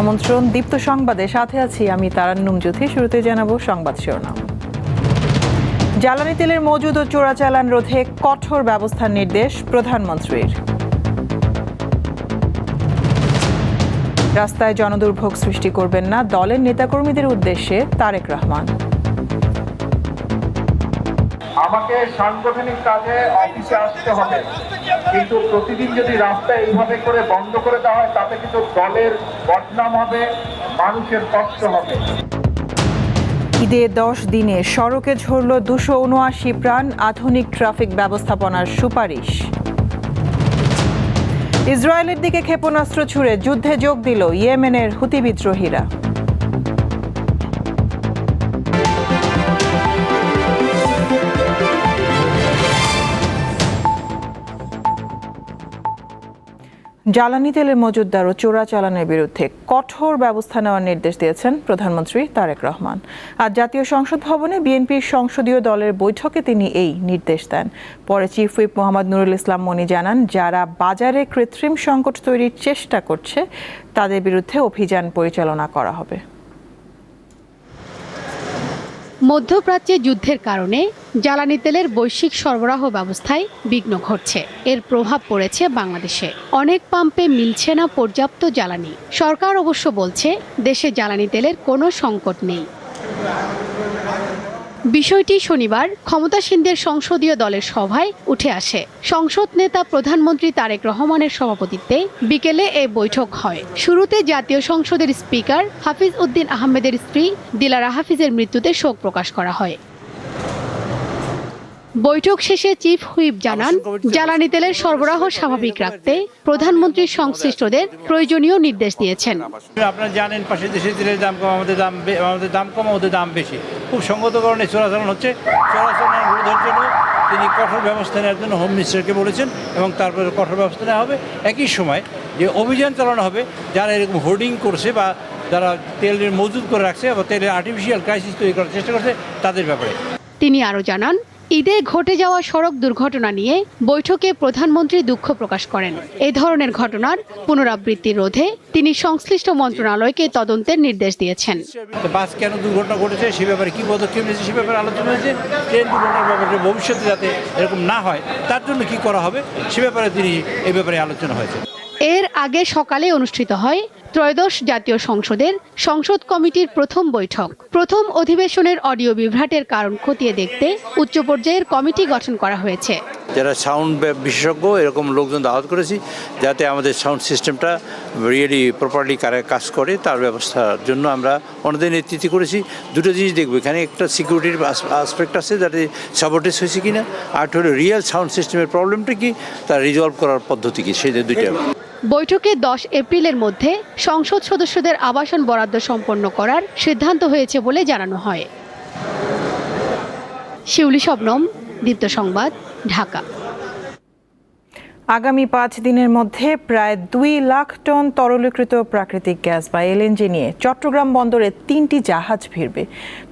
আমন্ত্রণ দীপ্ত সংবাদে, সাথে আছি আমি তারান্নুম জ্যোতি। শুরুতে জানাবো সংবাদ শিরোনাম। জ্বালানি তেলের মজুদ ও চোরাচালান রোধে কঠোর ব্যবস্থার নির্দেশ প্রধানমন্ত্রীর। রাস্তায় জনদুর্ভোগ সৃষ্টি করবেন না, দলের নেতাকর্মীদের উদ্দেশ্যে তারেক রহমান। আমাকে সাংগঠনিক কাজে অফিসে আসতে হবে, কিন্তু প্রতিদিন যদি রাস্তা এইভাবে করে বন্ধ করে দেওয়া হয় তাতে কিন্তু দলের বদনাম হবে, মানুষের কষ্ট হবে। ঈদে 10 দিনে সড়কে ঝরল 279 প্রাণ, আধুনিক ট্রাফিক ব্যবস্থাপনার সুপারিশ। ইসরায়েলের দিকে ক্ষেপণাস্ত্র ছুড়ে যুদ্ধে যোগ দিল ইয়েমেনের হুতি বিদ্রোহীরা। জ্বালানি তেলের মজুতদার ও চোরাচালানের বিরুদ্ধে কঠোর ব্যবস্থা নেওয়ার নির্দেশ দিয়েছেন প্রধানমন্ত্রী তারেক রহমান। আজ জাতীয় সংসদ ভবনে বিএনপির সংসদীয় দলের বৈঠকে তিনি এই নির্দেশ দেন। পরে চিফ হুইপ মোহাম্মদ নুরুল ইসলাম মনি জানান, যারা বাজারে কৃত্রিম সংকট তৈরির চেষ্টা করছে তাদের বিরুদ্ধে অভিযান পরিচালনা করা হবে। মধ্যপ্রাচ্যে যুদ্ধের কারণে জ্বালানি তেলের বৈশ্বিক সরবরাহ ব্যবস্থায় বিঘ্ন ঘটছে। এর প্রভাব পড়েছে বাংলাদেশে। অনেক পাম্পে মিলছে না পর্যাপ্ত জ্বালানি। সরকার অবশ্য বলছে দেশে জ্বালানি তেলের কোনো সংকট নেই। বিষয়টি শনিবার ক্ষমতাসীনদের সংসদীয় দলের সভায় উঠে আসে। সংসদ নেতা প্রধানমন্ত্রী তারেক রহমানের সভাপতিত্বে বিকেলে এই বৈঠক হয়। শুরুতে জাতীয় সংসদের স্পিকার হাফিজ উদ্দিন আহমেদের স্ত্রী দিলারা হাফিজের মৃত্যুতে শোক প্রকাশ করা হয়। বৈঠক শেষে চিফ হুইপ জানান, জ্বালানি তেলের সরবরাহ স্বাভাবিক রাখতে প্রধানমন্ত্রী সংশ্লিষ্টদের প্রয়োজনীয় নির্দেশ দিয়েছেন। আপনারা জানেন, পাশের দেশের তেলের দাম কম, আমাদের দাম কম, ওদের দাম বেশি। খুব সঙ্গত কারণে চোরাচালান হচ্ছে। চোরাচালান রোধের জন্য তিনি কঠোর ব্যবস্থা নেওয়ার জন্য হোম মিনিস্টারকে বলেছেন এবং তারপরে কঠোর ব্যবস্থা নেওয়া হবে। একই সময় যে অভিযান চালানো হবে যারা এরকম হোর্ডিং করছে বা যারা তেলের মজুদ করে রাখছে বা তেলের আর্টিফিশিয়াল ক্রাইসিস তৈরি করার চেষ্টা করছে তাদের ব্যাপারে। তিনি আরও জানান, ঈদে ঘটে যাওয়া সড়ক দুর্ঘটনা নিয়ে বৈঠকে প্রধানমন্ত্রী দুঃখ প্রকাশ করেন। এই ধরনের ঘটনার পুনরাবৃত্তি রোধে তিনি সংশ্লিষ্ট মন্ত্রণালয়কে তদন্তের নির্দেশ দিয়েছেন। বাস কেন দুর্ঘটনা ঘটেছে সে ব্যাপারে কি পদক্ষেপ নিয়েছে সে ব্যাপারে আলোচনা হয়েছে। ট্রেন দুর্ঘটনার ব্যাপারে ভবিষ্যতে যাতে এরকম না হয় তার জন্য কি করা হবে সে ব্যাপারে তিনি এই ব্যাপারে আলোচনা হয়েছে। এর আগে সকালে অনুষ্ঠিত হয় ত্রয়োদশ জাতীয় সংসদের সংসদ কমিটির প্রথম বৈঠক। প্রথম অধিবেশনের অডিও বিভ্রাটের কারণ খতিয়ে দেখতে উচ্চ পর্যায়ের কমিটি গঠন করা হয়েছে। যারা সাউন্ড বিশেষজ্ঞ এরকম লোকজন দাওয়াত করেছি যাতে আমাদের সাউন্ড সিস্টেমটা রিয়েলি প্রপারলি কাজ করে তার ব্যবস্থার জন্য আমরা ওনাদের নেতৃত্ব করেছি। দুটো জিনিস দেখবো, এখানে একটা সিকিউরিটির আসপেক্ট আছে যাতে সাবোটেজ হয়েছে কিনা, আর হলো রিয়েল সাউন্ড সিস্টেমের প্রবলেমটা কি, তার রিজলভ করার পদ্ধতি কি, সেই দুইটা। বৈঠকে 10 এপ্রিলের মধ্যে সংসদ সদস্যদের আবাসন বরাদ্দ সম্পন্ন করার সিদ্ধান্ত হয়েছে বলে জানানো হয়। শিউলি শবনম, দীপ্ত সংবাদ, ঢাকা। আগামী 5 দিনের মধ্যে প্রায় 2 লাখ টন তরলীকৃত প্রাকৃতিক গ্যাস বা এলএনজি নিয়ে চট্টগ্রাম বন্দরে 3টি জাহাজ ভিড়বে।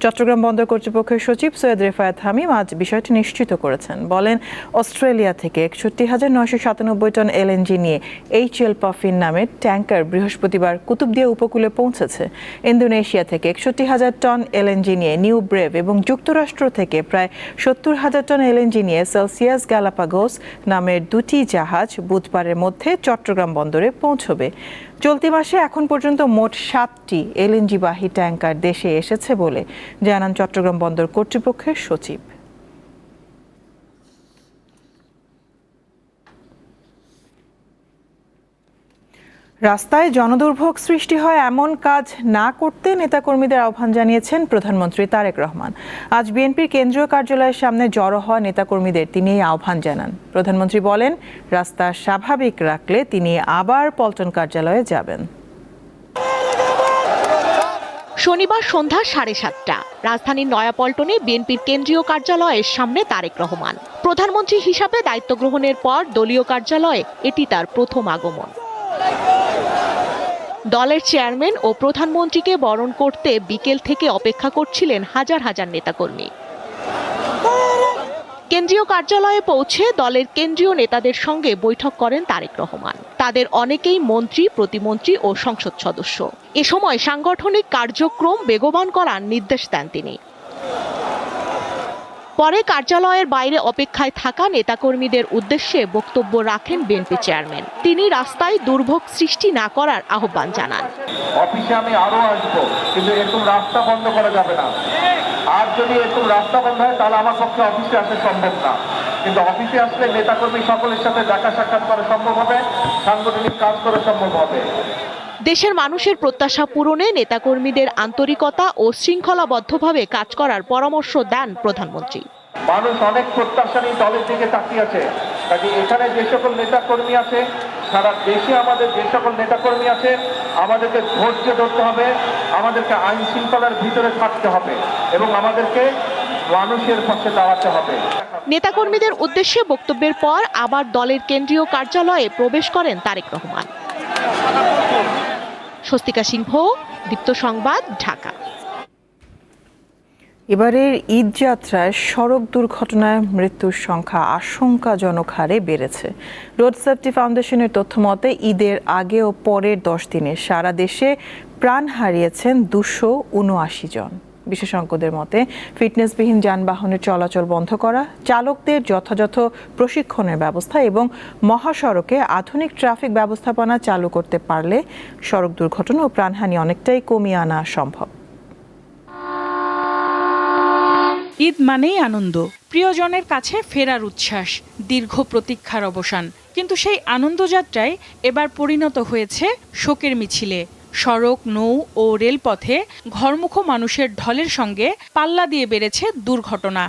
চট্টগ্রাম বন্দর কর্তৃপক্ষের সচিব সৈয়দ রেফায়েত হামিম আজ বিষয়টি নিশ্চিত করেছেন। বলেন, অস্ট্রেলিয়া থেকে 61,997 টন এলএনজি নিয়ে এইচএল পাফিন নামের ট্যাঙ্কার বৃহস্পতিবার কুতুবদিয়া উপকূলে পৌঁছেছে। ইন্দোনেশিয়া থেকে 61,000 টন এলএনজি নিয়ে নিউ ব্রেভ এবং যুক্তরাষ্ট্র থেকে প্রায় 70,000 টন এলএনজি নিয়ে সেলসিয়াস গ্যালাপাগোস নামের 2টি জাহাজ বুধবারের মধ্যে চট্টগ্রাম বন্দরে পৌঁছবে। চলতি মাসে এখন পর্যন্ত মোট 7টি এলএনজিবাহী ট্যাঙ্কার দেশে এসেছে বলে জানান চট্টগ্রাম বন্দর কর্তৃপক্ষের সচিব। রাস্তায় জনদুর্ভোগ সৃষ্টি হয় এমন কাজ না করতে নেতাকর্মীদের আহ্বান জানিয়েছেন প্রধানমন্ত্রী তারেক রহমান। আজ বিএনপির কেন্দ্রীয় কার্যালয়ের সামনে জড়ো হওয়া নেতাকর্মীদের তিনি এই আহ্বান জানান। প্রধানমন্ত্রী বলেন, রাস্তা স্বাভাবিক রাখলে তিনি আবার পল্টন কার্যালয়ে যাবেন। শনিবার সন্ধ্যা 7:30 রাজধানীর নয়াপল্টনে বিএনপির কেন্দ্রীয় কার্যালয়ের সামনে তারেক রহমান। প্রধানমন্ত্রী হিসাবে দায়িত্ব গ্রহণের পর দলীয় কার্যালয়ে এটি তার প্রথম আগমন। দলের চেয়ারম্যান ও প্রধানমন্ত্রীকে বরণ করতে বিকেল থেকে অপেক্ষা করছিলেন হাজার হাজার নেতাকর্মী। কেন্দ্রীয় কার্যালয়ে পৌঁছে দলের কেন্দ্রীয় নেতাদের সঙ্গে বৈঠক করেন তারেক রহমান। তাদের অনেকেই মন্ত্রী, প্রতিমন্ত্রী ও সংসদ সদস্য। এ সময় সাংগঠনিক কার্যক্রম বেগবান করার নির্দেশ দেন তিনি। পরে কার্যালয়ের বাইরে অপেক্ষায় থাকা নেতাকর্মীদের উদ্দেশ্যে বক্তব্য রাখেন বিএনপি চেয়ারম্যান। তিনি রাস্তায় দুর্ভোগ সৃষ্টি না করার আহ্বান জানান। অফিসে আমি আরো আসবো, কিন্তু এরকম রাস্তা বন্ধ করা যাবে না। আর যদি এরকম রাস্তা বন্ধ হয় তাহলে আমার পক্ষে অফিসে আসা সম্ভব না। কিন্তু অফিসে আসলে নেতাকর্মী সকলের সাথে দেখা সাক্ষাৎ করা সম্ভব হবে, সাংগঠনিক কাজ করা সম্ভব হবে। দেশের মানুষের প্রত্যাশা পূরণে নেতাকর্মীদের আন্তরিকতা ও শৃঙ্খলাবদ্ধভাবে কাজ করার পরামর্শ দেন প্রধানমন্ত্রী। মানুষ অনেক প্রত্যাশা নিয়ে দলের দিকে তাকিয়ে আছে। কাজে এখানে যে সকল নেতাকর্মী আছে, সারা দেশে আমাদের যে সকল নেতাকর্মী আছে, আমাদেরকে ধৈর্য ধরতে হবে, আমাদেরকে আইন শৃঙ্খলার ভিতরে থাকতে হবে এবং আমাদেরকে মানুষের পাশে দাঁড়াতে হবে। নেতাকর্মীদের উদ্দেশ্যে বক্তব্যের পর আবার দলের কেন্দ্রীয় কার্যালয়ে প্রবেশ করেন তারেক রহমান। স্বস্তিকা সিংহ, দীপ্ত সংবাদ, ঢাকা। এবারের ঈদ যাত্রায় সড়ক দুর্ঘটনায় মৃত্যুর সংখ্যা আশঙ্কাজনক হারে বেড়েছে। রোড সেফটি ফাউন্ডেশনের তথ্য মতে ঈদের আগে ও পরের 10 দিনে সারা দেশে প্রাণ হারিয়েছেন 279 জন। বিশেষজ্ঞদের মতে ফিটনেসবিহীন যানবাহনের চলাচল বন্ধ করা, চালকদের যথাযথ প্রশিক্ষণের ব্যবস্থা এবং মহাসড়কে আধুনিক ট্রাফিক ব্যবস্থাপনা চালু করতে পারলে সড়ক দুর্ঘটনা ও প্রাণহানি অনেকটাই কমিয়ে আনা সম্ভব। ঈদ মানেই আনন্দ, প্রিয়জনের কাছে ফেরার উচ্ছ্বাস, দীর্ঘ প্রতীক্ষার অবসান। কিন্তু সেই আনন্দযাত্রায় এবার পরিণত হয়েছে শোকের মিছিলে। সড়ক, নৌ ও রেলপথে ঘরমুখো মানুষের ঢলের সঙ্গে পাল্লা দিয়ে বেড়েছে দুর্ঘটনা।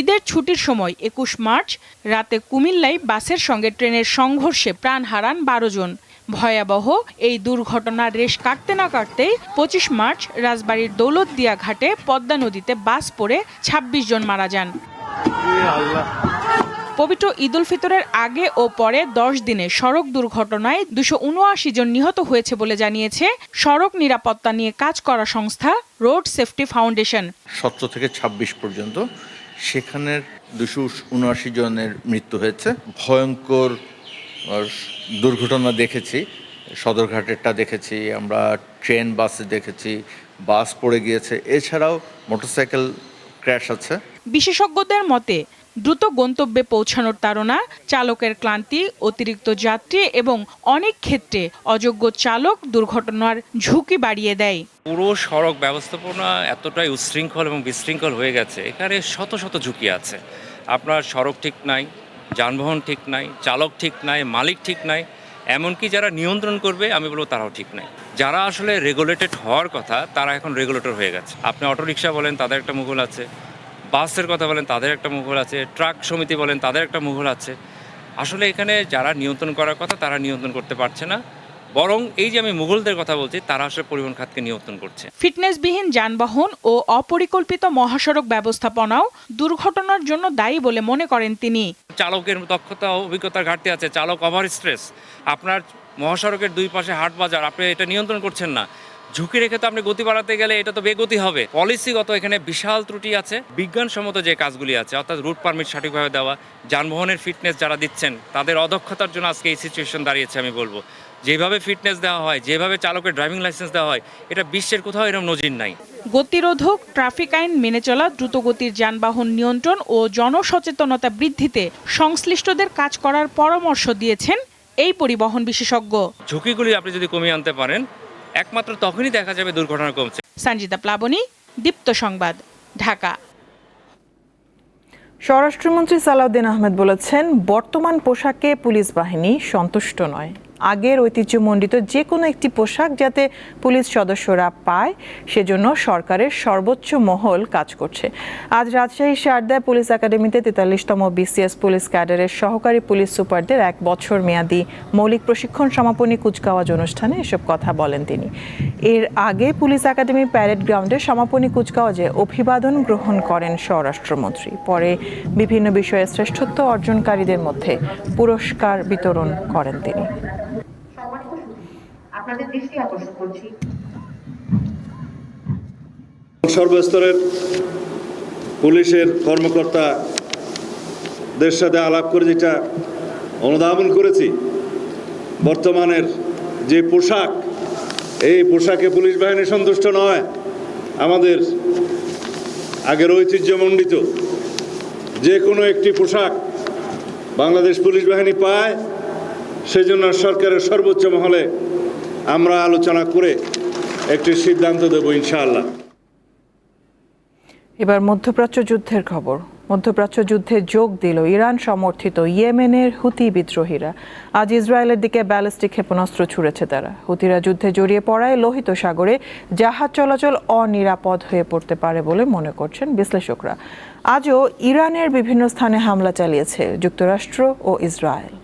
ঈদের ছুটির সময় 21 মার্চ রাতে কুমিল্লায় বাসের সঙ্গে ট্রেনের সংঘর্ষে প্রাণ হারান 12 জন। ভয়াবহ এই দুর্ঘটনার রেশ কাটতে না কাটতেই 25 মার্চ রাজবাড়ীর দৌলতদিয়া ঘাটে পদ্মা নদীতে বাস পড়ে 26 জন মারা যান। পবিত্র ঈদ উল ফিতরের আগে ও পরে 10 দিনে সড়ক দুর্ঘটনায় 279 জন নিহত হয়েছে বলে জানিয়েছে সড়ক নিরাপত্তা নিয়ে কাজ করা সংস্থা রোড সেফটি ফাউন্ডেশন। 17 থেকে 26 পর্যন্ত সেখানের 279 জনের মৃত্যু হয়েছে। ভয়ঙ্কর দুর্ঘটনা দেখেছি, সদরঘাটেরটা দেখেছি, আমরা ট্রেন বাসে দেখেছি, বাস পড়ে গিয়েছে, এছাড়াও মোটরসাইকেল ক্র্যাশ আছে। বিশেষজ্ঞদের মতে দ্রুত গন্তব্যে পৌঁছানোর তাড়না, চালকের ক্লান্তি, অতিরিক্ত যাত্রী এবং অনেক ক্ষেত্রে অযোগ্য চালক দুর্ঘটনার ঝুঁকি বাড়িয়ে দেয়। পুরো সড়ক ব্যবস্থাপনা এতটাই উচ্ছৃঙ্খল এবং বিশৃঙ্খল হয়ে গেছে, এখানে শত শত ঝুঁকি আছে। আপনার সড়ক ঠিক নাই, যানবাহন ঠিক নাই, চালক ঠিক নাই, মালিক ঠিক নাই, এমনকি যারা নিয়ন্ত্রণ করবে আমি বলবো তারাও ঠিক নাই। যারা আসলে রেগুলেটেড হওয়ার কথা তারা এখন রেগুলেটর হয়ে গেছে। আপনি অটোরিকশা বলেন, তাদের একটা মুঘল আছে, বাসের কথা বলেন, তাদের একটা মুঘল আছে, ট্রাক সমিতি বলেন, তাদের একটা মুঘল আছে। আসলে এখানে যারা নিয়ন্ত্রণ করার কথা তারা নিয়ন্ত্রণ করতে পারছে না, বরং এই যে আমি মুঘলদের কথা বলছি তারা আসলে পরিবহন খাতকে নিয়ন্ত্রণ করছে। ফিটনেসবিহীন যানবাহন ও অপরিকল্পিত মহাসড়ক ব্যবস্থাপনাও দুর্ঘটনার জন্য দায়ী বলে মনে করেন তিনি। চালকের দক্ষতা অভিজ্ঞতার ঘাটতি আছে, চালক ওভার স্ট্রেস, আপনার মহাসড়কের দুই পাশে হাট বাজার, আপনি এটা নিয়ন্ত্রণ করছেন না, ঝুঁকি রেখে তো আপনি গতি বাড়াতে গেলে এটা তো বেগতি হবে। পলিসিগত এখানে বিশাল ত্রুটি আছে। বিজ্ঞানসম্মত যে কাজগুলি আছে, অর্থাৎ রুট পারমিট সঠিকভাবে দেওয়া, যানবাহনের ফিটনেস যারা দিচ্ছেন তাদের অদক্ষতার জন্য আজকে এই সিচুয়েশন দাঁড়িয়েছে। আমি বলবো যেভাবে ফিটনেস দেওয়া হয়, যেভাবে চালকের ড্রাইভিং লাইসেন্স দেওয়া হয়, এটা বিশ্বের কোথাও এরকম নজির নাই। গতিরোধক, ট্রাফিক আইন মেনে চলা, দ্রুতগতির যানবাহন নিয়ন্ত্রণ ও জনসচেতনতা বৃদ্ধিতে সংশ্লিষ্টদের কাজ করার পরামর্শ দিয়েছেন এই পরিবহন বিশেষজ্ঞ। ঝুঁকিগুলি আপনি যদি কমিয়ে আনতে পারেন, একমাত্র তখনই দেখা যাবে দুর্ঘটনা কমছে। সঞ্জিতা প্লাবনী, দীপ্ত সংবাদ, ঢাকা। স্বরাষ্ট্রমন্ত্রী সালাউদ্দিন আহমেদ বলেছেন, বর্তমান পোশাকে পুলিশ বাহিনী সন্তুষ্ট নয়। আগের ঐতিহ্যমণ্ডিত যে কোনো একটি পোশাক যাতে পুলিশ সদস্যরা পায় সেজন্য সরকারের সর্বোচ্চ মহল কাজ করছে। আজ রাজশাহী শারদায় পুলিশ একাডেমিতে 43তম বিসিএস পুলিশ ক্যাডারের সহকারী পুলিশ সুপারদের 1 বছর মেয়াদী মৌলিক প্রশিক্ষণ সমাপনী কুচকাওয়াজ অনুষ্ঠানে এসব কথা বলেন তিনি। এর আগে পুলিশ একাডেমি প্যারেড গ্রাউন্ডে সমাপনী কুচকাওয়াজে অভিবাদন গ্রহণ করেন স্বরাষ্ট্রমন্ত্রী। পরে বিভিন্ন বিষয়ে শ্রেষ্ঠত্ব অর্জনকারীদের মধ্যে পুরস্কার বিতরণ করেন তিনি। সর্বস্তরের পুলিশের কর্মকর্তা দের সাথে আলাপ করে যেটা অনুধাবন করেছি, বর্তমানের যে পোশাক, এই পোশাকে পুলিশ বাহিনী সন্তুষ্ট নয়। আমাদের আগের ঐতিহ্যমণ্ডিত যে কোনো একটি পোশাক বাংলাদেশ পুলিশ বাহিনী পায়, সেজন্য সরকারের সর্বোচ্চ মহলে আমরা আলোচনা করে একটি সিদ্ধান্ত দেব ইনশাআল্লাহ। এবার মধ্যপ্রাচ্য যুদ্ধের খবর। মধ্যপ্রাচ্য যুদ্ধে যোগ দিল ইরান সমর্থিত ইয়েমেনের হুতি বিদ্রোহীরা। আজ ইসরায়েলের দিকে ব্যালিস্টিক ক্ষেপণাস্ত্র ছুড়েছে তারা। হুতিরা যুদ্ধে জড়িয়ে পড়ায় লোহিত সাগরে জাহাজ চলাচল অনিরাপদ হয়ে পড়তে পারে বলে মনে করছেন বিশ্লেষকরা। আজও ইরানের বিভিন্ন স্থানে হামলা চালিয়েছে যুক্তরাষ্ট্র ও ইসরায়েল।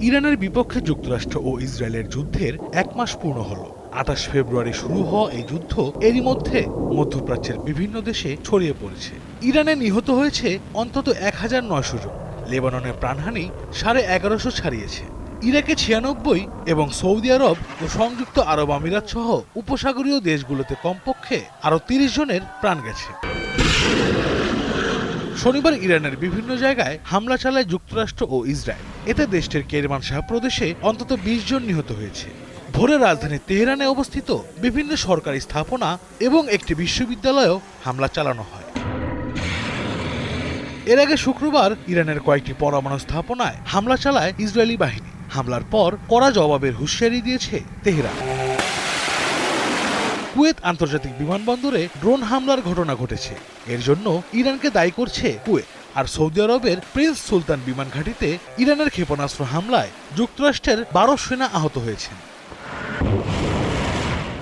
ইরানের বিপক্ষে যুক্তরাষ্ট্র ও ইসরায়েলের যুদ্ধের 1 মাস পূর্ণ হলো। 28 ফেব্রুয়ারি শুরু হওয়া এই যুদ্ধ এরই মধ্যে মধ্যপ্রাচ্যের বিভিন্ন দেশে ছড়িয়ে পড়েছে। ইরানে নিহত হয়েছে অন্তত 1900 জন, লেবাননে প্রাণহানি 1150 ছাড়িয়েছে, ইরাকে 96 এবং সৌদি আরব ও সংযুক্ত আরব আমিরাত সহ উপসাগরীয় দেশগুলোতে কমপক্ষে আরও 30 জনের প্রাণ গেছে। শনিবার ইরানের বিভিন্ন জায়গায় হামলা চালায় যুক্তরাষ্ট্র ও ইসরায়েল। এতে দেশটির কেরমানশাহ প্রদেশে অন্তত 20 জন নিহত হয়েছে। ভোরে রাজধানী তেহরানে অবস্থিত বিভিন্ন সরকারি স্থাপনা এবং একটি বিশ্ববিদ্যালয়েও হামলা চালানো হয়। এর আগে শুক্রবার ইরানের কয়েকটি পরমাণু স্থাপনায় হামলা চালায় ইসরায়েলি বাহিনী। হামলার পর কড়া জবাবের হুঁশিয়ারি দিয়েছে তেহরান। কুয়েত আন্তর্জাতিক বিমানবন্দরে ড্রোন হামলার ঘটনা ঘটেছে। এর জন্য ইরানকে দায়ী করছে কুয়েত। আর সৌদি আরবের প্রিন্স সুলতান বিমান ঘাঁটিতে ইরানের ক্ষেপণাস্ত্র হামলায় যুক্তরাষ্ট্রের 12 সেনা আহত হয়েছেন।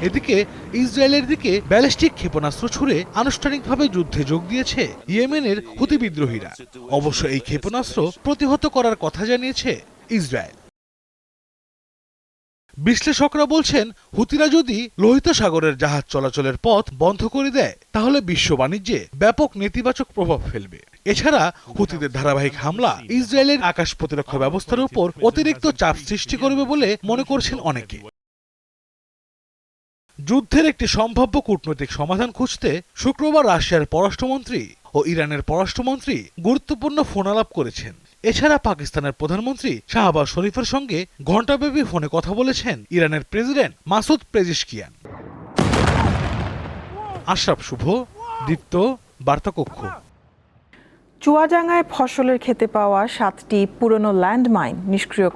এদিকে ইসরায়েলের দিকে ব্যালিস্টিক ক্ষেপণাস্ত্র ছুড়ে আনুষ্ঠানিকভাবে যুদ্ধে যোগ দিয়েছে ইয়েমেনের হুতি বিদ্রোহীরা। অবশ্য এই ক্ষেপণাস্ত্র প্রতিহত করার কথা জানিয়েছে ইসরায়েল। বিশ্লেষকরা বলছেন, হুতিরা যদি লোহিত সাগরের জাহাজ চলাচলের পথ বন্ধ করে দেয় তাহলে বিশ্ব বাণিজ্যে ব্যাপক নেতিবাচক প্রভাব ফেলবে। এছাড়া হুতিদের ধারাবাহিক হামলা ইসরায়েলের আকাশ প্রতিরক্ষা ব্যবস্থার উপর অতিরিক্ত চাপ সৃষ্টি করবে বলে মনে করছেন অনেকে। যুদ্ধের একটি সম্ভাব্য কূটনৈতিক সমাধান খুঁজতে শুক্রবার রাশিয়ার পররাষ্ট্রমন্ত্রী ও ইরানের পররাষ্ট্রমন্ত্রী গুরুত্বপূর্ণ ফোনালাপ করেছেন। এছাড়া পাকিস্তানের প্রধানমন্ত্রী শাহবাজ শরীফের সঙ্গে ঘণ্টাব্যাপী ফোনে কথা বলেছেন ইরানের প্রেসিডেন্ট মাসুদ পেজিশকিয়ান। আশরাফ শুভ, দীপ্ত, বার্তাকক্ষ। চুয়াডাঙ্গায় ফসলের খেতে পাওয়া 7টি পুরনো ল্যান্ডমাইন নিষ্ক্রিয়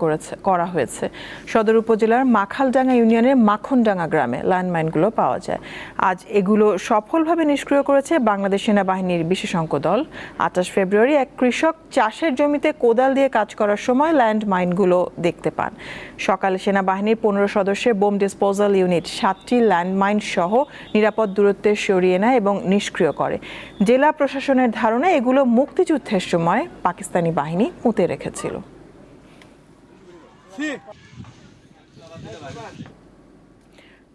করা হয়েছে। সদর উপজেলার মাখালডাঙ্গা ইউনিয়নের মাখনডাঙ্গা গ্রামে ল্যান্ডমাইনগুলো পাওয়া যায়। আজ এগুলো সফলভাবে নিষ্ক্রিয় করেছে বাংলাদেশ সেনাবাহিনীর বিশেষজ্ঞ দল। 28 ফেব্রুয়ারি এক কৃষক চাষের জমিতে কোদাল দিয়ে কাজ করার সময় ল্যান্ডমাইনগুলো দেখতে পান। সকালে সেনাবাহিনীর 15 সদস্যের বোম ডিসপোজাল ইউনিট 7টি ল্যান্ডমাইন সহ নিরাপদ দূরত্বে সরিয়ে নেয় এবং নিষ্ক্রিয় করে। জেলা প্রশাসনের ধারণা এগুলো মুক্তিযুদ্ধের সময় পাকিস্তানি বাহিনী পুঁতে রেখেছিল।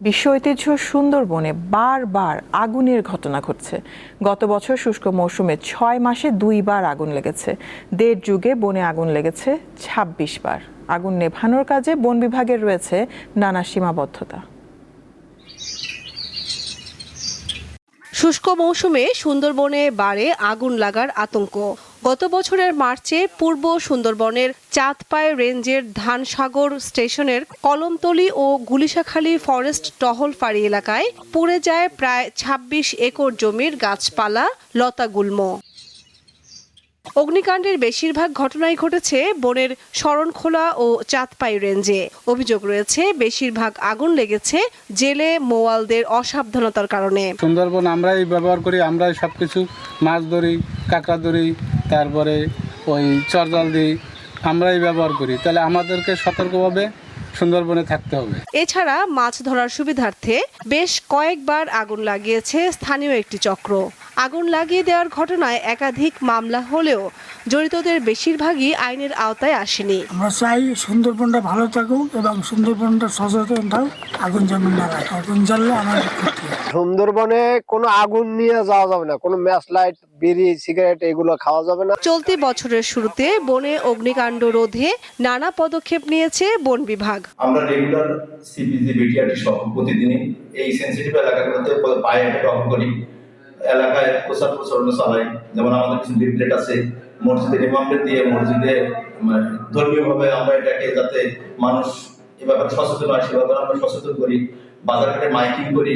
বিশ্ব ঐতিহ্য সুন্দরবনে বারবার আগুনের ঘটনা ঘটছে। গত বছর শুষ্ক মৌসুমে 6 মাসে 2 বার আগুন লেগেছে। 1.5 যুগে বনে আগুন লেগেছে 26 বার। আগুন নেভানোর কাজে বন বিভাগের রয়েছে নানা সীমাবদ্ধতা। শুষ্ক মৌসুমে সুন্দরবনে বাড়ে আগুন লাগার আতঙ্ক। গত বছরের মার্চে পূর্ব সুন্দরবনের চাঁদপাই রেঞ্জের ধানসাগর স্টেশনের কলমতলী ও গুলিশাখালী ফরেস্ট টহল ফাঁড়ি এলাকায় পুড়ে যায় প্রায় 26 একর জমির গাছপালা, লতাগুল্ম। অগ্নিকাণ্ডের বেশিরভাগ ঘটনাই ঘটেছে বনের শরণখোলা ও চাঁদপাই রেঞ্জে। অভিযোগ রয়েছে বেশিরভাগ আগুন লেগেছে জেলে মোয়ালদের অসাবধানতার কারণে। সুন্দরবন আমরাই ব্যবহার করি, আমরাই সবকিছু মাছ ধরি, কাঁকড়া ধরি, তারপরে ওই চরজাল দিই, আমরাই ব্যবহার করি। তাহলে আমাদেরকে সতর্কভাবে সুন্দরবনে থাকতে হবে। এছাড়া মাছ ধরার সুবিধার্থে বেশ কয়েকবার আগুন লাগিয়েছে স্থানীয় একটি চক্র। আগুন লাগিয়ে দেওয়ার ঘটনায় একাধিক মামলা হলেও জড়িতদের বেশিরভাগই আইনের আওতায় আসেনি। আমরা চাই সুন্দরবনটা ভালো থাকুক এবং সুন্দরবনটা সচেতন থাকুক, আগুন যেমন না লাগে। আগুন জ্বললে আমাদের ক্ষতি। সুন্দরবনে কোনো আগুন নিয়ে যাওয়া যাবে না, কোনো ম্যাচ লাইট, বিড়ি, সিগারেট এগুলো খাওয়া যাবে না। চলতি বছরের শুরুতে বনে অগ্নিকাণ্ড রোধে নানা পদক্ষেপ নিয়েছে বন বিভাগ। আমরা রেগুলার সিপিজি, বিটিআরটি সহ প্রতিদিনই এই সেনসিটিভ এলাকাগুলোতে পায়ে হেঁটে অফ করি। এলাকায় প্রচার প্রচারণা চালাই, যেমন আমাদের কিছু লিফলেট আছে মসজিদের ইমামদের দিয়ে, মসজিদে ধর্মীয়ভাবে আমরা এটাকে যাতে মানুষ এ ব্যাপারে সচেতন হয় সে ব্যাপারে আমরা সচেতন করি, বাজারঘাটে মাইকিং করি,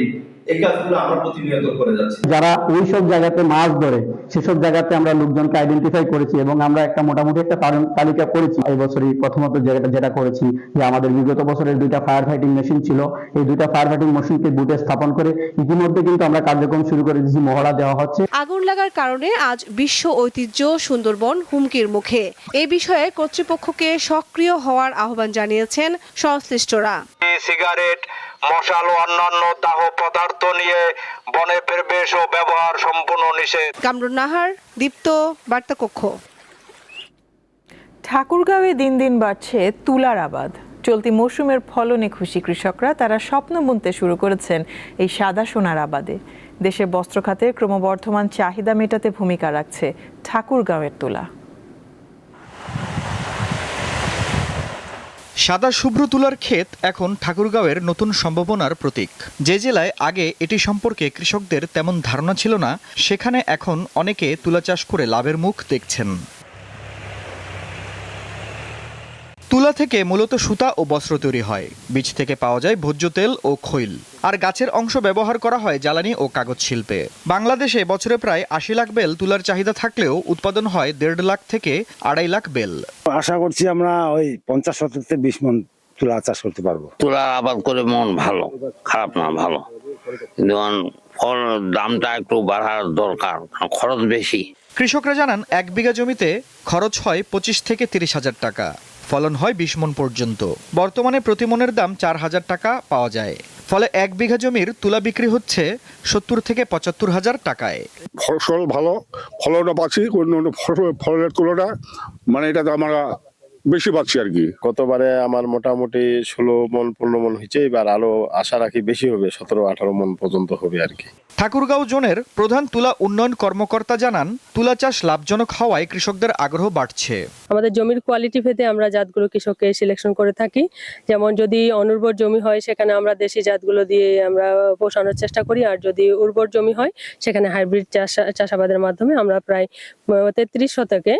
এই কাজগুলো আমরা প্রতিনিয়ত করে যাচ্ছি। যারা ওই সব জায়গাতে মাছ ধরে সেসব জায়গাতে আমরা লোকজনকে আইডেন্টিফাই করেছি এবং আমরা একটা মোটামুটি একটা তালিকা করেছি। এই বছরই প্রথমত যেটা করেছি যে আমাদের বিগত বছরের 2টা ফায়ার ফাইটিং মেশিন ছিল, এই 2টা ফায়ার ফাইটিং মেশিনকে বুথে স্থাপন করে ইতিমধ্যে কিন্তু আমরা কার্যক্রম শুরু করে দিয়েছি, মহড়া দেওয়া হচ্ছে। আগুন লাগার কারণে আজ বিশ্ব ঐতিহ্য সুন্দরবন হুমকির মুখে। এই বিষয়ে কর্তৃপক্ষকে সক্রিয় হওয়ার আহ্বান জানিয়েছেন সংশ্লিষ্টরা। সিগারেট, মশাল ও অন্যান্য দাহ পদার্থ নিয়ে বনে প্রবেশ ও ব্যবহার সম্পূর্ণ নিষেধ। কামরুন নাহার, দীপ্ত, বার্তা কক্ষ। ঠাকুরগাঁওয়ে দিন দিন বাড়ছে তুলার আবাদ। চলতি মৌসুমের ফলনে খুশি কৃষকরা, তারা স্বপ্ন বুনতে শুরু করেছেন এই সাদা সোনার আবাদে। দেশের বস্ত্র খাতে ক্রমবর্ধমান চাহিদা মেটাতে ভূমিকা রাখছে ঠাকুরগাঁওয়ের তুলা। সাদা শুভ্র তুলার ক্ষেত এখন ঠাকুরগাঁওয়ের নতুন সম্ভাবনার প্রতীক। যে জেলায় আগে এটি সম্পর্কে কৃষকদের তেমন ধারণা ছিল না, সেখানে এখন অনেকে তুলা চাষ করে লাভের মুখ দেখছেন। তুলা থেকে মূলত সুতা ও বস্ত্র তৈরি হয়। বীজ থেকে পাওয়া যায় ভোজ্য তেল ও খৈল, আর গাছের অংশ ব্যবহার করা হয় জ্বালানি ও কাগজ শিল্পে। বাংলাদেশে বছরে প্রায় 80 লাখ বেল তুলার চাহিদা থাকলেও উৎপাদন হয় 1.5 লাখ থেকে 2.5 লাখ বেল। আশা করছি আমরা ওই 50 থেকে 20 মণ তুলা চাষ করতে পারবো। তুলা আবাদ করে মন ভালো, খারাপ না, ভালো, কিন্তু ফল দামটা একটু বাড়ার দরকার, খরচ বেশি। কৃষকরা জানান 1 বিঘা জমিতে খরচ হয় 25 থেকে 30 হাজার টাকা, ফলন হয় 20 মণ পর্যন্ত। বর্তমানে প্রতি মণের দাম 4,000 টাকা পাওয়া যায়। ফলে 1 বিঘা জমির তুলা বিক্রি হচ্ছে 70 থেকে 75 হাজার টাকায়। ফসল ভালো, ফলনও পাচ্ছি, ফলনের তুলনা মানে এটা তো আমরা বেশি পাচ্ছি আর কি। গতবারে আমার মোটামুটি 16 মণ 15 মণ হয়েছে, এবার আরো আশা রাখি বেশি হবে, 17-18 মণ পর্যন্ত হবে আর কি। ঠাকুরগাঁও জোনের প্রধান তুলা উন্নয়ন কর্মকর্তা জানান, তুলা চাষ লাভজনক হওয়ায় কৃষকদের আগ্রহ বাড়ছে। আমাদের জমির কোয়ালিটি ভেদে আমরা জাতগুলো কৃষককে সিলেকশন করে থাকি। যেমন যদি অনুর্বর জমি হয় সেখানে আমরা দেশি জাতগুলো দিয়ে আমরা পোষানোর চেষ্টা করি, আর যদি উর্বর জমি হয় সেখানে হাইব্রিড চাষাবাদের মাধ্যমে আমরা প্রায় 33 শতকে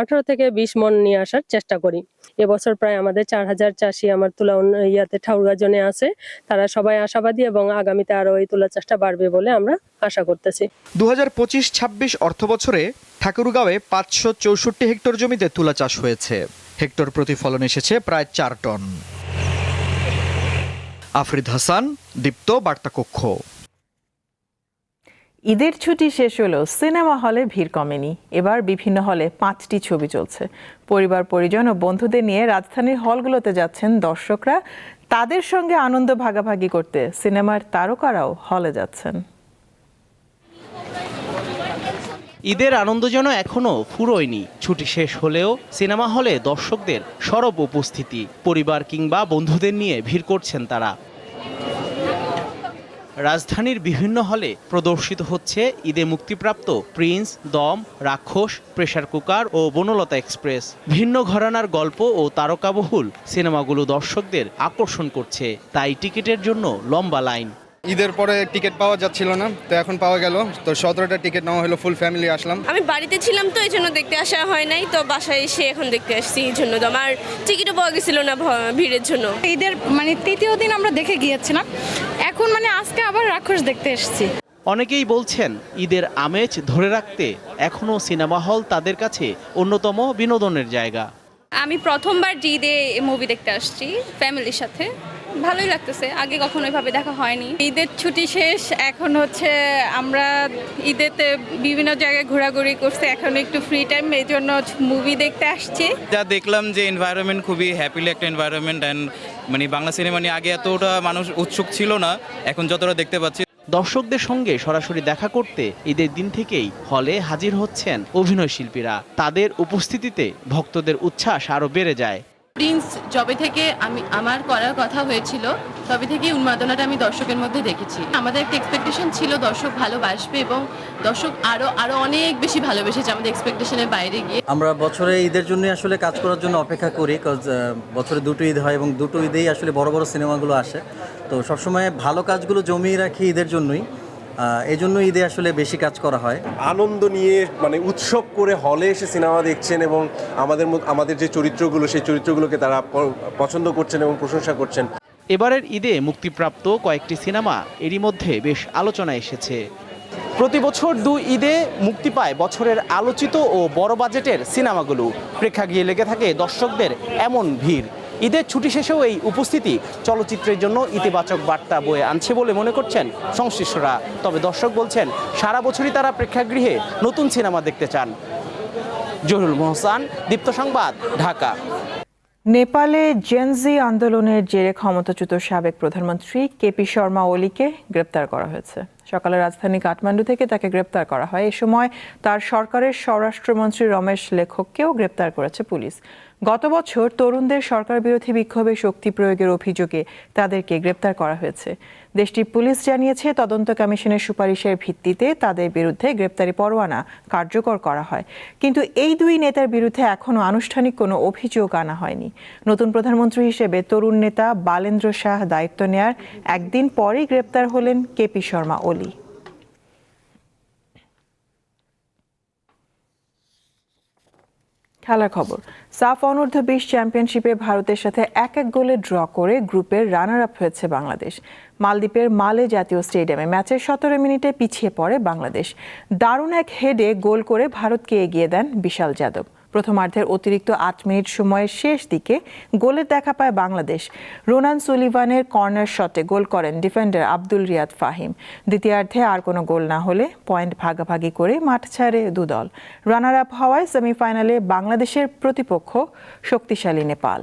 18 থেকে 20 মণ নিয়ে আসার চেষ্টা করি। এবছর প্রায় আমাদের 4,000 চাষি আমার তুলা ঠাকুরগাঁও জোনে আছে। তারা সবাই আশাবাদী এবং আগামীতে আরো এই তুলা চাষটা বাড়বে বলে আমরা আশা করতেছি। 2025-26 অর্থ বছরে ঠাকুরগাঁওয়ে 564 হেক্টর জমিতে তুলা চাষ হয়েছে। হেক্টর প্রতি ফলন এসেছে প্রায় 4 টন। আফরিদ হাসান, দীপ্ত, বার্তা কক্ষ। ঈদের ছুটি শেষ হলো, সিনেমা হলে ভিড় কমেনি। এবার বিভিন্ন হলে 5টি ছবি চলছে। পরিবার পরিজন ও বন্ধুদের নিয়ে রাজধানীর হলগুলোতে যাচ্ছেন দর্শকরা। তাদের সঙ্গে আনন্দ ভাগাভাগি করতে সিনেমার তারকারাও হলে যাচ্ছেন। ঈদের আনন্দ যেন এখনো ফুরোয়নি। ছুটি শেষ হলেও সিনেমা হলে দর্শকদের সরব উপস্থিতি। পরিবার কিংবা বন্ধুদের নিয়ে ভিড় করছেন তারা। রাজধানীর বিভিন্ন হলে প্রদর্শিত হচ্ছে ঈদে মুক্তিপ্রাপ্ত প্রিন্স, দম, রাক্ষস, প্রেসার কুকার ও বনলতা এক্সপ্রেস। ভিন্ন ঘরানার গল্প ও তারকাবহুল সিনেমাগুলো দর্শকদের আকর্ষণ করছে, তাই টিকিটের জন্য লম্বা লাইন। ঈদের পরে টিকিট পাওয়া যাচ্ছিল না, তো এখন পাওয়া গেল। তো 17টা টিকিট নেওয়া হলো, ফুল ফ্যামিলি আসলাম। আমি বাড়িতে ছিলাম তো এই জন্য দেখতে আসা হয় নাই, তো বাসায় এসে এখন দেখতে আসছি। এই জন্য তো আমার টিকিটও পাওয়া গেছিল না ভিড়ের জন্য। ঈদের তৃতীয় দিন আমরা দেখে গিয়েছিলাম, এখন আজকে আবার রাক্ষস দেখতে এসেছি। অনেকেই বলছেন ঈদের আমেজ ধরে রাখতে এখনো সিনেমা হল তাদের কাছে অন্যতম বিনোদনের জায়গা। আমি প্রথমবার ঈদে মুভি দেখতে আসছি ফ্যামিলির সাথে, ভালোই লাগতেছে। আগে কখনো এভাবে দেখা হয়নি। ঈদের ছুটি শেষ, এখন আমরা ঈদেতে বিভিন্ন জায়গায় ঘোরাঘুরি করছি, এখন একটু ফ্রি টাইম, এই জন্য মুভি দেখতে আসছি। যা দেখলাম যে এনভায়রনমেন্ট খুবই হ্যাপিলি একটা এনভায়রনমেন্ট, অ্যান্ড বাংলা সিনেমা নিয়ে আগে এতটা মানুষ উৎসুক ছিল না, এখন যতটা দেখতে পাচ্ছি। দর্শকদের সঙ্গে সরাসরি দেখা করতে ঈদের দিন থেকেই হলে হাজির হচ্ছেন অভিনয় শিল্পীরা। তাদের উপস্থিতিতে ভক্তদের উচ্ছ্বাস আরও বেড়ে যায়। প্রিন্স যবে থেকে আমার করার কথা হয়েছিল, তবে থেকেই উন্মাদনাটা আমি দর্শকের মধ্যে দেখেছি। আমাদের একটা এক্সপেকটেশন ছিল দর্শক ভালোবাসবে, এবং দর্শক আরো অনেক বেশি ভালোবেসেছে আমাদের এক্সপেকটেশনের বাইরে গিয়ে। আমরা বছরে ঈদের জন্য আসলে কাজ করার জন্য অপেক্ষা করি, কজ বছরে 2টো ঈদ হয় এবং 2টো ঈদেই আসলে বড় বড় সিনেমাগুলো আসে। তো সবসময় ভালো কাজগুলো জমিয়ে রাখি ঈদের জন্যই। এই জন্য ঈদে আসলে বেশি কাজ করা হয়। আনন্দ নিয়ে মানে উৎসব করে হলে এসে সিনেমা দেখছেন এবং আমাদের যে চরিত্রগুলো সেই চরিত্রগুলোকে তারা পছন্দ করছেন এবং প্রশংসা করছেন। এবারের ঈদে মুক্তিপ্রাপ্ত কয়েকটি সিনেমা এরই মধ্যে বেশ আলোচনায় এসেছে। প্রতি বছর 2 ঈদে মুক্তি পায় বছরের আলোচিত ও বড় বাজেটের সিনেমাগুলো। প্রেক্ষাগৃহে লেগে থাকে দর্শকদের এমন ভিড়। ঈদের ছুটি শেষেও এই উপস্থিতি চলচ্চিত্রের জন্য ইতিবাচক বার্তা বয়ে আনছে বলে মনে করছেন সংশ্লিষ্টরা। তবে দর্শক বলছেন সারা বছরই তারা প্রেক্ষাগৃহে নতুন সিনেমা দেখতে চান। জহুরুল মোহসান, দীপ্ত সংবাদ, ঢাকা। নেপালে জেনজি আন্দোলনের জেরে ক্ষমতাচ্যুত সাবেক প্রধানমন্ত্রী কেপি শর্মা ওলিকে গ্রেপ্তার করা হয়েছে। সকালে রাজধানী কাঠমান্ডু থেকে তাকে গ্রেপ্তার করা হয়। এ সময় তার সরকারের স্বরাষ্ট্রমন্ত্রী রমেশ লেখককেও গ্রেপ্তার করেছে পুলিশ। গত বছর তরুণদের সরকার বিরোধী বিক্ষোভে শক্তি প্রয়োগের অভিযোগে তাদেরকে গ্রেপ্তার করা হয়েছে। দেশটির পুলিশ জানিয়েছে তদন্ত কমিশনের সুপারিশের ভিত্তিতে তাদের বিরুদ্ধে গ্রেপ্তারি পরোয়ানা কার্যকর করা হয়। কিন্তু এই 2 নেতার বিরুদ্ধে এখনও আনুষ্ঠানিক কোনো অভিযোগ আনা হয়নি। নতুন প্রধানমন্ত্রী হিসেবে তরুণ নেতা বালেন্দ্র শাহ দায়িত্ব নেয়ার একদিন পরেই গ্রেপ্তার হলেন কেপি শর্মা ওলি। খেলার খবর। সাফ অনূর্ধ্ব 20 চ্যাম্পিয়নশিপে ভারতের সাথে 1-1 গোলে ড্র করে গ্রুপের রানার আপ হয়েছে বাংলাদেশ। মালদ্বীপের মালে জাতীয় স্টেডিয়ামে ম্যাচের 17 মিনিটে পিছিয়ে পড়ে বাংলাদেশ। দারুণ এক হেডে গোল করে ভারতকে এগিয়ে দেন বিশাল যাদব। প্রথমার্ধের অতিরিক্ত 8 মিনিট সময়ের শেষ দিকে গোলের দেখা পায় বাংলাদেশ। রোনান সুলিভানের কর্নার শটে গোল করেন ডিফেন্ডার আব্দুল রিয়াদ ফাহিম। দ্বিতীয়ার্ধে আর কোনো গোল না হলে পয়েন্ট ভাগাভাগি করে মাঠ ছাড়ে 2 দল। রানার আপ হওয়ায় সেমিফাইনালে বাংলাদেশের প্রতিপক্ষ শক্তিশালী নেপাল।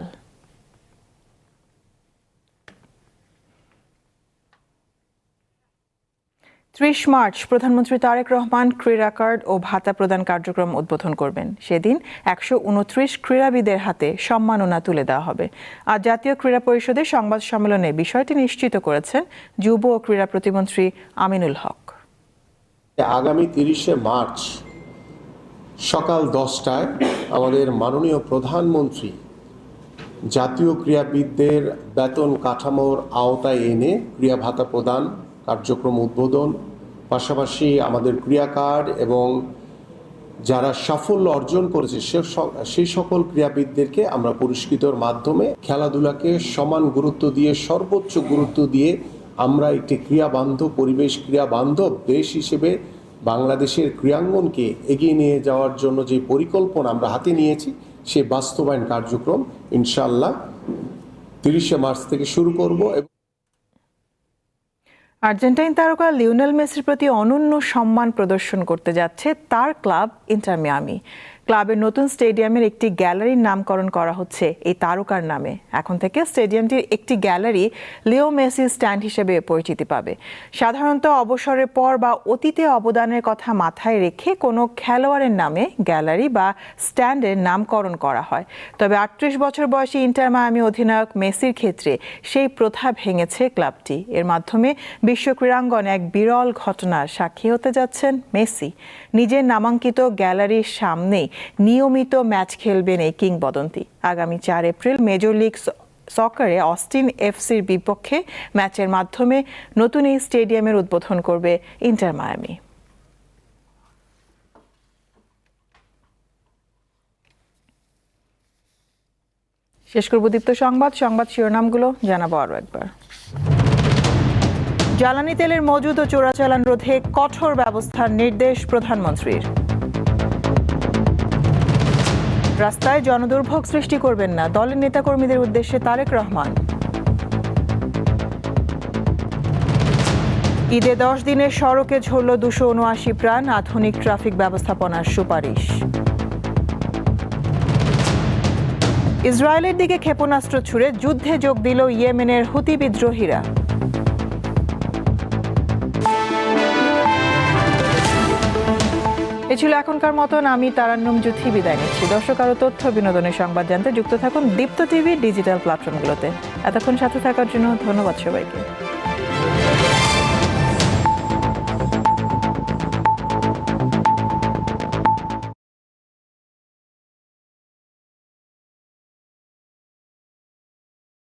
30 মার্চ প্রধানমন্ত্রী তারেক রহমান ক্রীড়া কার্ড ও ভাতা প্রদান কার্যক্রম উদ্বোধন করবেন। সেদিন 129 ক্রীড়াবিদের হাতে সম্মাননা তুলে দেওয়া হবে। আর জাতীয় ক্রীড়া পরিষদের সংবাদ সম্মেলনে বিষয়টি নিশ্চিত করেছেন যুব ও ক্রীড়া প্রতিমন্ত্রী আমিনুল হক। আগামী 30শে মার্চ সকাল 10টায় আমাদের মাননীয় প্রধানমন্ত্রী জাতীয় ক্রীড়াবিদদের বেতন কাঠামোর আওতায় এনে ক্রীড়া ভাতা প্রদান কার্যক্রম উদ্বোধন, পাশাপাশি আমাদের ক্রীড়া কার্ড এবং যারা সাফল্য অর্জন করেছে সেই সকল ক্রীড়াবিদদেরকে আমরা পুরস্কৃতর মাধ্যমে খেলাধুলাকে সমান গুরুত্ব দিয়ে সর্বোচ্চ গুরুত্ব দিয়ে আমরা একটি ক্রীড়া বান্ধব পরিবেশ, ক্রীড়া বান্ধব দেশ হিসেবে বাংলাদেশের ক্রীড়াঙ্গনকে এগিয়ে নিয়ে যাওয়ার জন্য যে পরিকল্পনা আমরা হাতে নিয়েছি সেই বাস্তবায়ন কার্যক্রম ইনশাআল্লাহ 30শে মার্চ থেকে শুরু করব। আর্জেন্টাইন তারকা লিওনেল মেসির প্রতি অনন্য সম্মান প্রদর্শন করতে যাচ্ছে তার ক্লাব ইন্টার মিয়ামি। ক্লাবের নতুন স্টেডিয়ামের একটি গ্যালারির নামকরণ করা হচ্ছে এই তারকার নামে। এখন থেকে স্টেডিয়ামটির একটি গ্যালারি লিও মেসি স্ট্যান্ড হিসেবে পরিচিতি পাবে। সাধারণত অবসরের পর বা অতীতে অবদানের কথা মাথায় রেখে কোনো খেলোয়াড়ের নামে গ্যালারি বা স্ট্যান্ডের নামকরণ করা হয়। তবে 38 বছর বয়সী ইন্টার মিয়ামি অধিনায়ক মেসির ক্ষেত্রে সেই প্রথা ভেঙেছে ক্লাবটি। এর মাধ্যমে বিশ্ব ক্রীড়াঙ্গনে এক বিরল ঘটনার সাক্ষী হতে যাচ্ছেন মেসি। নিজের নামাঙ্কিত গ্যালারির সামনেই নিয়মিত ম্যাচ খেলবেন এই কিংবদন্তি। আগামী 4 এপ্রিল মেজর লিগ সকারে অস্টিন এফসির বিপক্ষে ম্যাচের মাধ্যমে নতুন এই স্টেডিয়ামের উদ্বোধন করবে ইন্টার মায়ামি। শেষ করব দীপ্ত সংবাদ শিরোনামগুলো জানাবো আরও একবার। জ্বালানি তেলের মজুদ ও চোরাচালান রোধে কঠোর ব্যবস্থার নির্দেশ প্রধানমন্ত্রীর। রাস্তায় জনদুর্ভোগ সৃষ্টি করবেন না, দলের নেতাকর্মীদের উদ্দেশ্যে তারেক রহমান। ঈদে 10 দিনের সড়কে ঝরল 279 প্রাণ, আধুনিক ট্রাফিক ব্যবস্থাপনার সুপারিশ। ইসরায়েলের দিকে ক্ষেপণাস্ত্র ছুড়ে যুদ্ধে যোগ দিল ইয়েমেনের হুতি বিদ্রোহীরা। এ ছিল এখনকার মতন। আমি তারান্নুম জুথি বিদায় নিচ্ছি। দর্শক আরও তথ্য বিনোদনের সংবাদ জানতে যুক্ত থাকুন দীপ্ত টিভি ডিজিটাল প্ল্যাটফর্মগুলোতে। এতক্ষণ সাথে থাকার জন্য ধন্যবাদ সবাইকে।